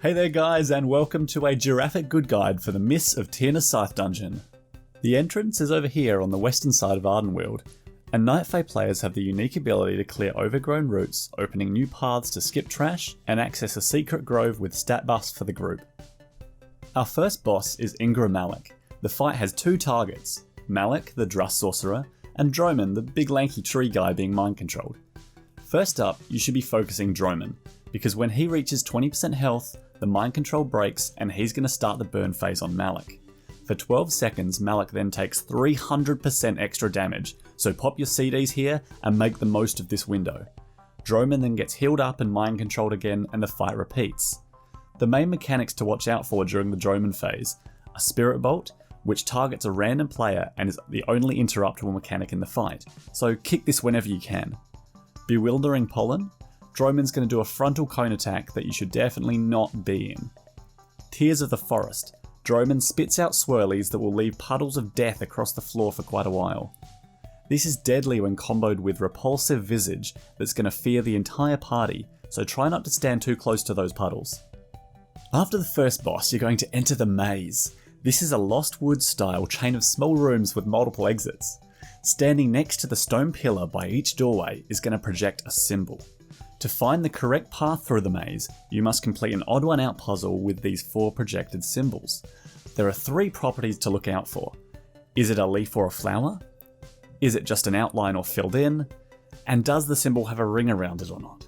Hey there guys, and welcome to a giraffic good guide for the Mists of Tirna Scithe dungeon. The entrance is over here on the western side of Ardenweald, and Night Fae players have the unique ability to clear overgrown routes, opening new paths to skip trash and access a secret grove with stat buffs for the group. Our first boss is Ingra Maloch. The fight has two targets, Maloch, the Druss sorcerer, and Droman, the big lanky tree guy being mind controlled. First up, you should be focusing Droman, because when he reaches 20% health, the mind control breaks and he's going to start the burn phase on Maloch. For 12 seconds, Maloch then takes 300% extra damage, so pop your CDs here and make the most of this window. Droman then gets healed up and mind controlled again and the fight repeats. The main mechanics to watch out for during the Droman phase are Spirit Bolt, which targets a random player and is the only interruptible mechanic in the fight, so kick this whenever you can. Bewildering Pollen. Droman's going to do a frontal cone attack that you should definitely not be in. Tears of the Forest. Droman spits out swirlies that will leave puddles of death across the floor for quite a while. This is deadly when comboed with Repulsive Visage that's going to fear the entire party, so try not to stand too close to those puddles. After the first boss, you're going to enter the maze. This is a Lost Woods style chain of small rooms with multiple exits. Standing next to the stone pillar by each doorway is going to project a symbol. To find the correct path through the maze, you must complete an odd one out puzzle with these 4 projected symbols. There are 3 properties to look out for. Is it a leaf or a flower? Is it just an outline or filled in? And does the symbol have a ring around it or not?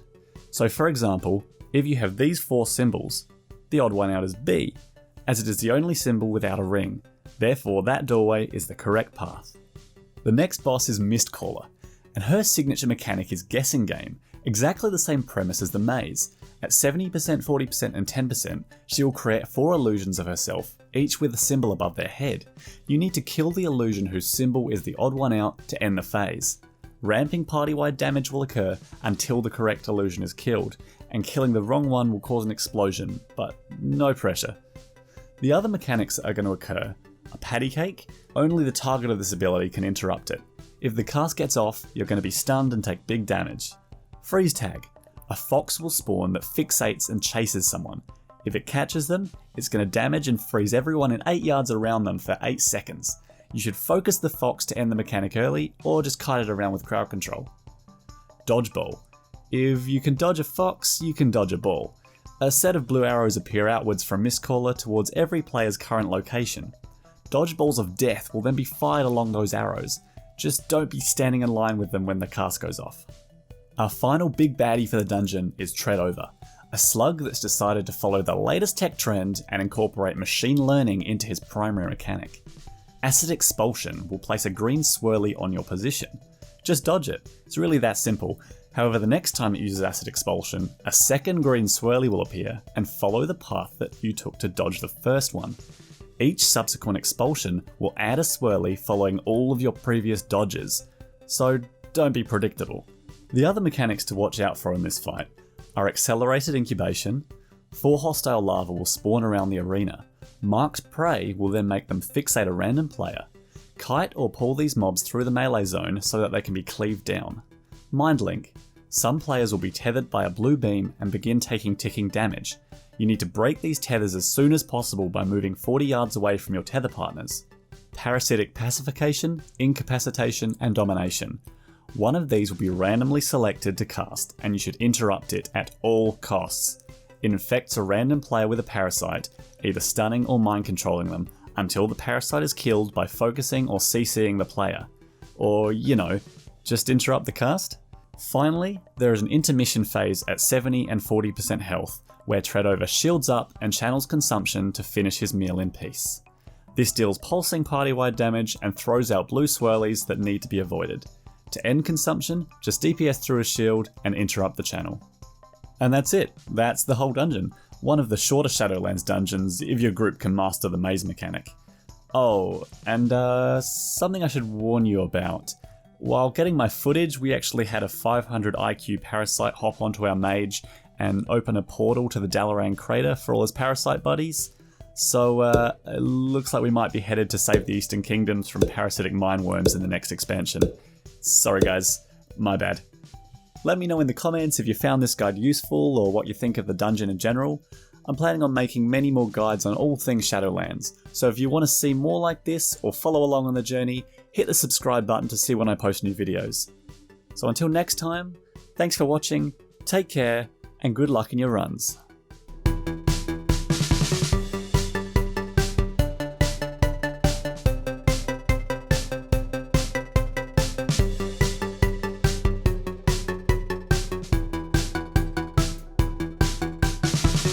So for example, if you have these 4 symbols, the odd one out is B, as it is the only symbol without a ring. Therefore that doorway is the correct path. The next boss is Mistcaller, and her signature mechanic is Guessing Game, exactly the same premise as the maze. At 70%, 40% and 10%, she will create 4 illusions of herself, each with a symbol above their head. You need to kill the illusion whose symbol is the odd one out to end the phase. Ramping party-wide damage will occur until the correct illusion is killed, and killing the wrong one will cause an explosion, but no pressure. The other mechanics are going to occur. A patty cake, only the target of this ability can interrupt it. If the cast gets off, you're going to be stunned and take big damage. Freeze tag. A fox will spawn that fixates and chases someone. If it catches them, it's going to damage and freeze everyone in 8 yards around them for 8 seconds. You should focus the fox to end the mechanic early, or just kite it around with crowd control. Dodgeball. If you can dodge a fox, you can dodge a ball. A set of blue arrows appear outwards from Mistcaller towards every player's current location. Dodgeballs of death will then be fired along those arrows. Just don't be standing in line with them when the cast goes off. Our final big baddie for the dungeon is Tred'ova, a slug that's decided to follow the latest tech trend and incorporate machine learning into his primary mechanic. Acid Expulsion will place a green swirly on your position. Just dodge it, it's really that simple. However, the next time it uses Acid Expulsion, a second green swirly will appear and follow the path that you took to dodge the first one. Each subsequent expulsion will add a swirly following all of your previous dodges, so don't be predictable. The other mechanics to watch out for in this fight are Accelerated Incubation. 4 hostile larvae will spawn around the arena. Marked prey will then make them fixate a random player. Kite or pull these mobs through the melee zone so that they can be cleaved down. Mind Link. Some players will be tethered by a blue beam and begin taking ticking damage. You need to break these tethers as soon as possible by moving 40 yards away from your tether partners. Parasitic Pacification, Incapacitation and Domination. One of these will be randomly selected to cast, and you should interrupt it at all costs. It infects a random player with a parasite, either stunning or mind controlling them, until the parasite is killed by focusing or CCing the player. Or, just interrupt the cast. Finally, there is an intermission phase at 70 and 40% health, where Tred'ova shields up and channels consumption to finish his meal in peace. This deals pulsing party-wide damage and throws out blue swirlies that need to be avoided. To end consumption, just DPS through a shield and interrupt the channel. And that's it, that's the whole dungeon. One of the shorter Shadowlands dungeons if your group can master the maze mechanic. Oh, and something I should warn you about. While getting my footage, we actually had a 500 IQ parasite hop onto our mage and open a portal to the Dalaran crater for all his parasite buddies. So it looks like we might be headed to save the Eastern Kingdoms from parasitic mineworms in the next expansion. Sorry guys, my bad. Let me know in the comments if you found this guide useful or what you think of the dungeon in general. I'm planning on making many more guides on all things Shadowlands, so if you want to see more like this or follow along on the journey, hit the subscribe button to see when I post new videos. So until next time, thanks for watching, take care, and good luck in your runs.